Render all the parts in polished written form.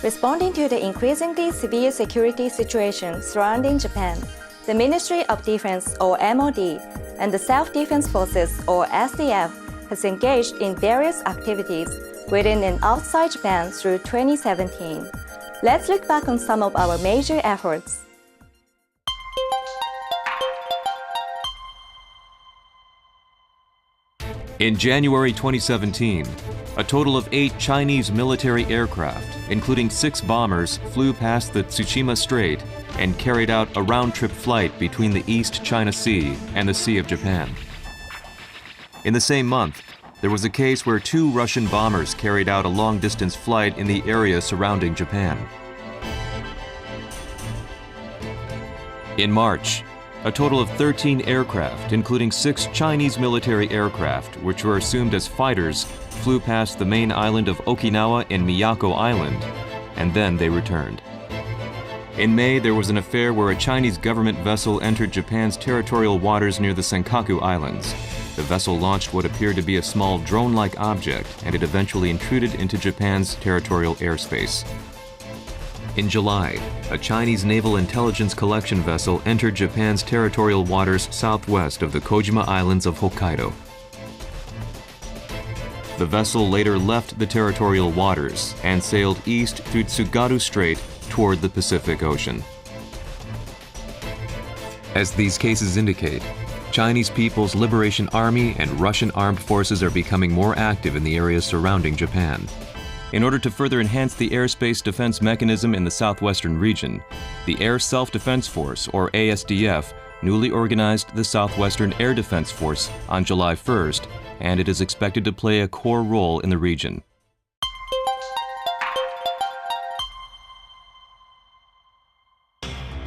Responding to the increasingly severe security situation surrounding Japan, the Ministry of Defense, or MOD, and the Self-Defense Forces, or ASDF, has engaged in various activities within and outside Japan through 2017. Let's look back on some of our major efforts. In January 2017, a total of 8 Chinese military aircraft, including 6 bombers, flew past the Tsushima Strait and carried out a round-trip flight between the East China Sea and the Sea of Japan. In the same month, there was a case where 2 Russian bombers carried out a long-distance flight in the area surrounding Japan. In March, a total of 13 aircraft, including 6 Chinese military aircraft, which were assumed as fighters, flew past the main island of Okinawa and Miyako Island, and then they returned. In May, there was an affair where a Chinese government vessel entered Japan's territorial waters near the Senkaku Islands. The vessel launched what appeared to be a small drone-like object, and it eventually intruded into Japan's territorial airspace. In July, a Chinese naval intelligence collection vessel entered Japan's territorial waters southwest of the Kojima Islands of Hokkaido. The vessel later left the territorial waters and sailed east through Tsugaru Strait toward the Pacific Ocean. As these cases indicate, Chinese People's Liberation Army and Russian armed forces are becoming more active in the areas surrounding Japan. In order to further enhance the airspace defense mechanism in the southwestern region, the Air Self-Defense Force, or ASDF, newly organized the Southwestern Air Defense Force on July 1st, and it is expected to play a core role in the region.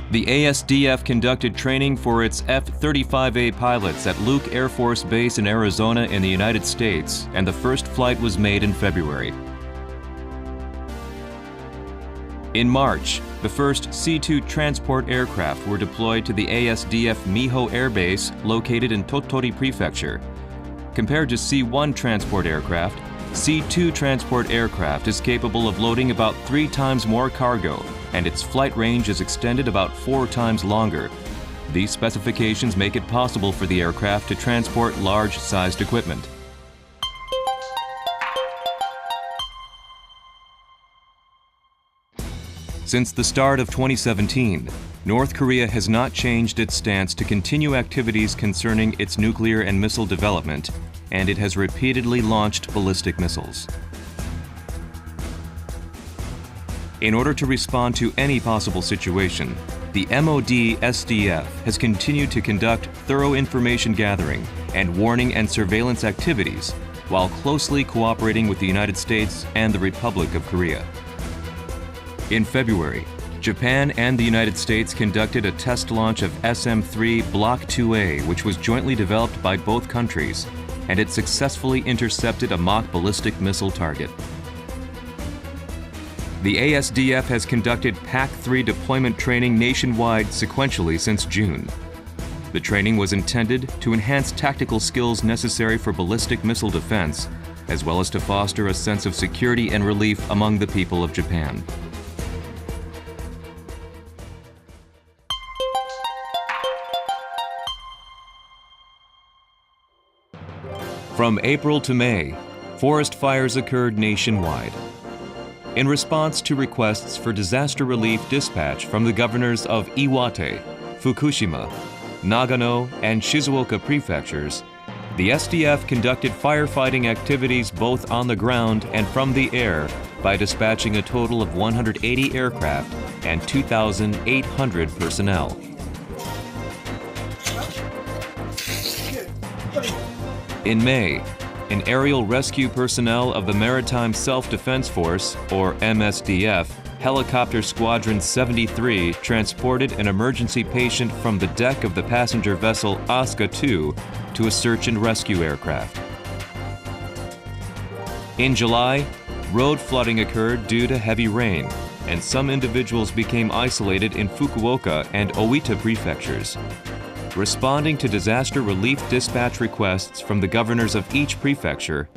The ASDF conducted training for its F-35A pilots at Luke Air Force Base in Arizona in the United States, and the first flight was made in February. In March, the first C-2 transport aircraft were deployed to the ASDF Miho Air Base located in Tottori Prefecture. Compared to C-1 transport aircraft, C-2 transport aircraft is capable of loading about 3 times more cargo, and its flight range is extended about 4 times longer. These specifications make it possible for the aircraft to transport large-sized equipment. Since the start of 2017, North Korea has not changed its stance to continue activities concerning its nuclear and missile development, and it has repeatedly launched ballistic missiles. In order to respond to any possible situation, the MOD-SDF has continued to conduct thorough information gathering and warning and surveillance activities while closely cooperating with the United States and the Republic of Korea. In February, Japan and the United States conducted a test launch of SM-3 Block 2A, which was jointly developed by both countries, and it successfully intercepted a mock ballistic missile target. The ASDF has conducted PAC-3 deployment training nationwide sequentially since June. The training was intended to enhance tactical skills necessary for ballistic missile defense, as well as to foster a sense of security and relief among the people of Japan. From April to May, forest fires occurred nationwide. In response to requests for disaster relief dispatch from the governors of Iwate, Fukushima, Nagano, and Shizuoka prefectures, the SDF conducted firefighting activities both on the ground and from the air by dispatching a total of 180 aircraft and 2,800 personnel. In May, an aerial rescue personnel of the Maritime Self-Defense Force, or MSDF, Helicopter Squadron 73 transported an emergency patient from the deck of the passenger vessel Asuka 2 to a search and rescue aircraft. In July, road flooding occurred due to heavy rain, and some individuals became isolated in Fukuoka and Oita prefectures. Responding to disaster relief dispatch requests from the governors of each prefecture,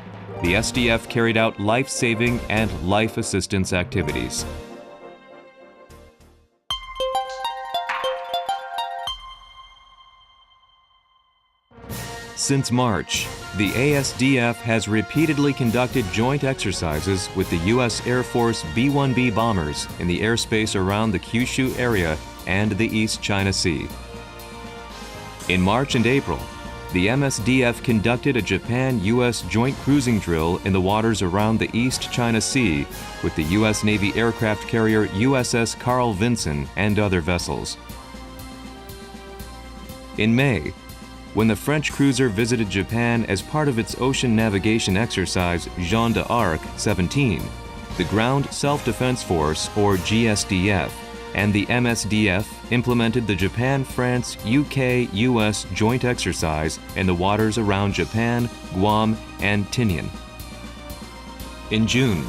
the SDF carried out life-saving and life assistance activities. Since March, the ASDF has repeatedly conducted joint exercises with the U.S. Air Force B-1B bombers in the airspace around the Kyushu area and the East China Sea. In March and April, the MSDF conducted a Japan-U.S. joint cruising drill in the waters around the East China Sea with the U.S. Navy aircraft carrier USS Carl Vinson and other vessels. In May, when the French cruiser visited Japan as part of its ocean navigation exercise Jeanne d'Arc 17, the Ground Self-Defense Force, or GSDF, and the MSDF implemented the Japan-France-UK-US joint exercise in the waters around Japan, Guam, and Tinian. In June,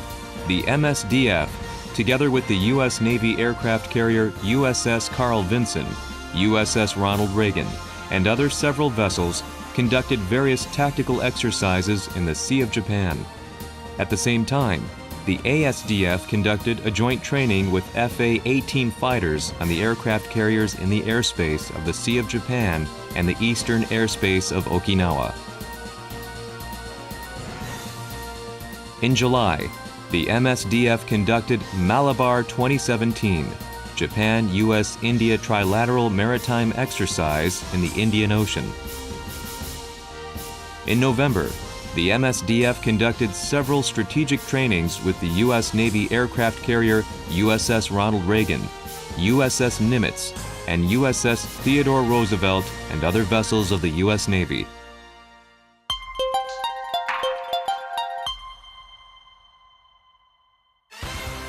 the MSDF, together with the U.S. Navy aircraft carrier USS Carl Vinson, USS Ronald Reagan, and other several vessels, conducted various tactical exercises in the Sea of Japan. At the same time, the ASDF conducted a joint training with FA-18 fighters on the aircraft carriers in the airspace of the Sea of Japan and the eastern airspace of Okinawa. In July, the MSDF conducted Malabar 2017, Japan-U.S. India Trilateral Maritime Exercise in the Indian Ocean. In November, the MSDF conducted several strategic trainings with the U.S. Navy aircraft carrier USS Ronald Reagan, USS Nimitz, and USS Theodore Roosevelt and other vessels of the U.S. Navy.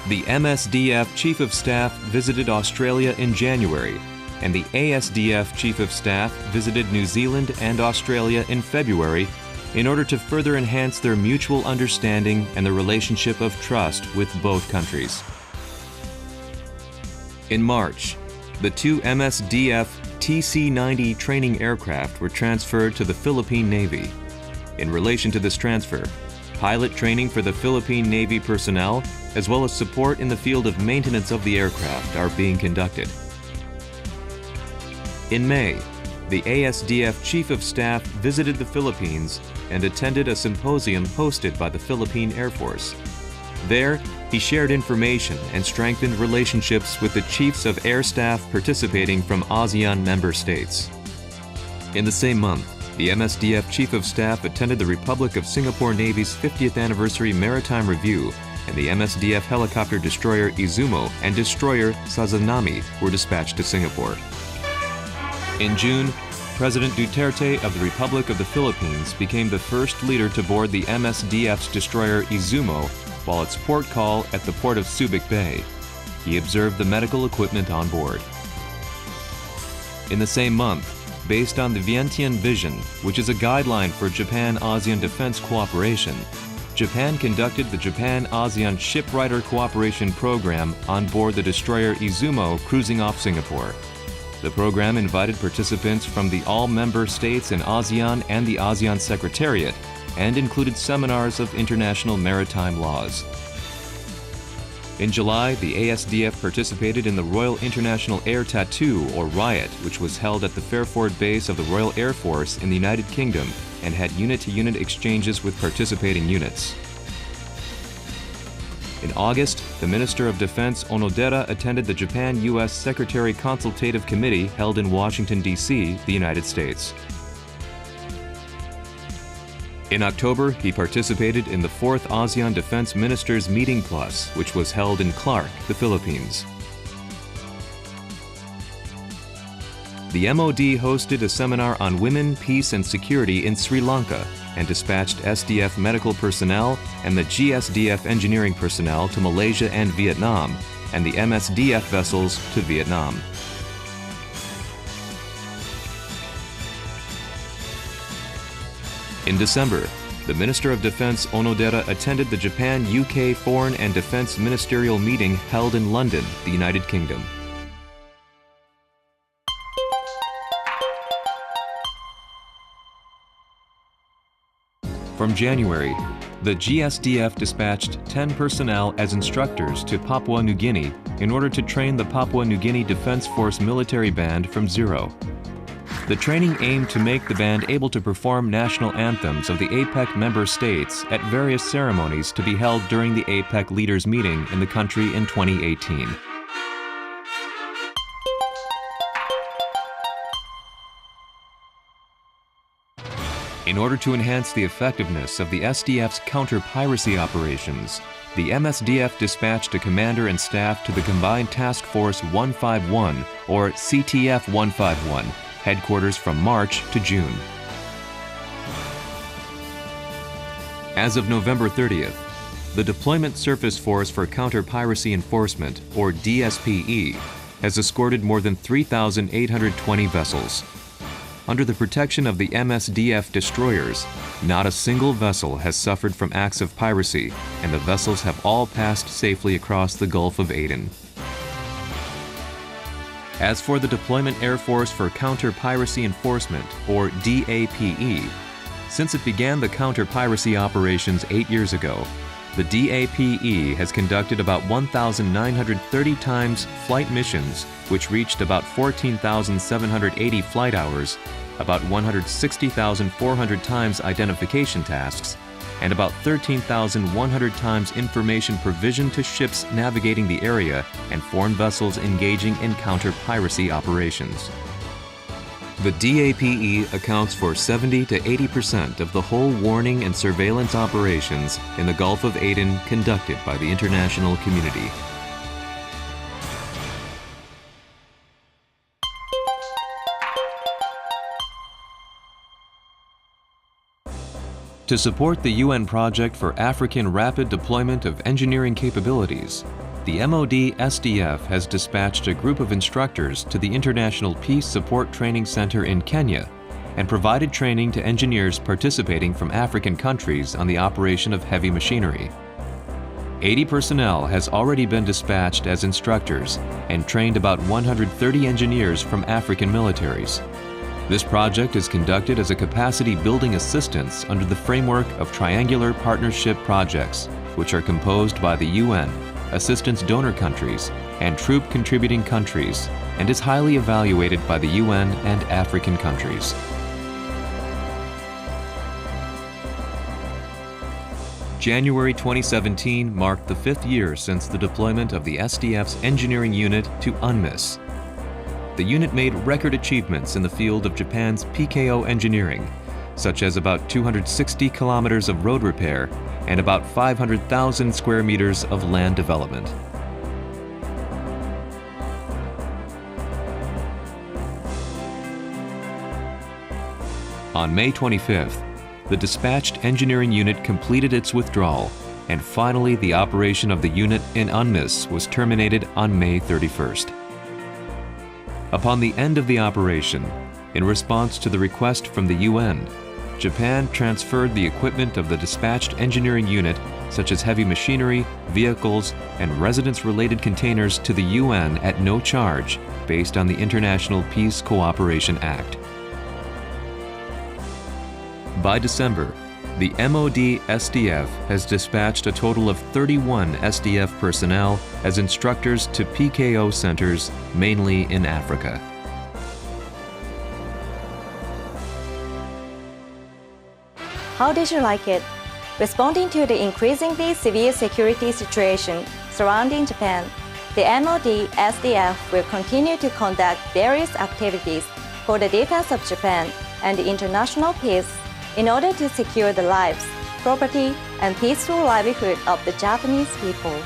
The MSDF Chief of Staff visited Australia in January, and the ASDF Chief of Staff visited New Zealand and Australia in February in order to further enhance their mutual understanding and the relationship of trust with both countries. In March, the two MSDF TC-90 training aircraft were transferred to the Philippine Navy. In relation to this transfer, pilot training for the Philippine Navy personnel, as well as support in the field of maintenance of the aircraft, are being conducted. In May, the ASDF Chief of Staff visited the Philippines and attended a symposium hosted by the Philippine Air Force. There, he shared information and strengthened relationships with the chiefs of air staff participating from ASEAN member states. In the same month, the MSDF Chief of Staff attended the Republic of Singapore Navy's 50th Anniversary Maritime Review, and the MSDF helicopter destroyer Izumo and destroyer Sazanami were dispatched to Singapore. In June, President Duterte of the Republic of the Philippines became the first leader to board the MSDF's destroyer Izumo while its port call at the port of Subic Bay. He observed the medical equipment on board. In the same month, based on the Vientiane Vision, which is a guideline for Japan-ASEAN defense cooperation, Japan conducted the Japan-ASEAN Shipwrighter Cooperation Program on board the destroyer Izumo cruising off Singapore. The program invited participants from the all-member states in ASEAN and the ASEAN Secretariat and included seminars of international maritime laws. In July, the ASDF participated in the Royal International Air Tattoo, or RIOT, which was held at the Fairford base of the Royal Air Force in the United Kingdom and had unit-to-unit exchanges with participating units. In August, the Minister of Defense Onodera attended the Japan-U.S. Secretary Consultative Committee held in Washington, D.C., the United States. In October, he participated in the 4th ASEAN Defense Ministers Meeting Plus, which was held in Clark, the Philippines. The MOD hosted a seminar on women, peace, and security in Sri Lanka and dispatched SDF medical personnel and the GSDF engineering personnel to Malaysia and Vietnam, and the MSDF vessels to Vietnam. In December, the Minister of Defense Onodera attended the Japan-U.K. Foreign and Defense Ministerial meeting held in London, the United Kingdom. From January, the GSDF dispatched 10 personnel as instructors to Papua New Guinea in order to train the Papua New Guinea Defense Force military band from zero. The training aimed to make the band able to perform national anthems of the APEC member states at various ceremonies to be held during the APEC leaders' meeting in the country in 2018. In order to enhance the effectiveness of the SDF's counter-piracy operations, the MSDF dispatched a commander and staff to the Combined Task Force 151, or CTF 151, headquarters from March to June. As of November 30th, the Deployment Surface Force for Counter-Piracy Enforcement, or DSPE, has escorted more than 3,820 vessels. Under the protection of the MSDF destroyers, not a single vessel has suffered from acts of piracy, and the vessels have all passed safely across the Gulf of Aden. As for the Deployment Air Force for Counter-Piracy Enforcement, or DAPE, since it began the counter-piracy operations 8 years ago, the DAPE has conducted about 1,930 times flight missions, which reached about 14,780 flight hours, about 160,400 times identification tasks, and about 13,100 times information provision to ships navigating the area and foreign vessels engaging in counter-piracy operations. The DAPE accounts for 70 to 80% of the whole warning and surveillance operations in the Gulf of Aden conducted by the international community. To support the UN project for African rapid deployment of engineering capabilities, the MOD-SDF has dispatched a group of instructors to the International Peace Support Training Center in Kenya and provided training to engineers participating from African countries on the operation of heavy machinery. 80 personnel has already been dispatched as instructors and trained about 130 engineers from African militaries. This project is conducted as a capacity-building assistance under the framework of triangular partnership projects, which are composed by the UN, assistance donor countries, and troop-contributing countries, and is highly evaluated by the UN and African countries. January 2017 marked the 5th year since the deployment of the SDF's engineering unit to UNMISS. The unit made record achievements in the field of Japan's PKO engineering, such as about 260 kilometers of road repair and about 500,000 square meters of land development. On May 25th, the dispatched engineering unit completed its withdrawal, and finally the operation of the unit in UNMISS was terminated on May 31st. Upon the end of the operation, in response to the request from the UN, Japan transferred the equipment of the dispatched engineering unit, such as heavy machinery, vehicles, and residence-related containers, to the UN at no charge, based on the International Peace Cooperation Act. By December, the MOD-SDF has dispatched a total of 31 SDF personnel as instructors to PKO centers, mainly in Africa. How did you like it? Responding to the increasingly severe security situation surrounding Japan, the MOD-SDF will continue to conduct various activities for the defense of Japan and the international peace in order to secure the lives, property, and peaceful livelihood of the Japanese people.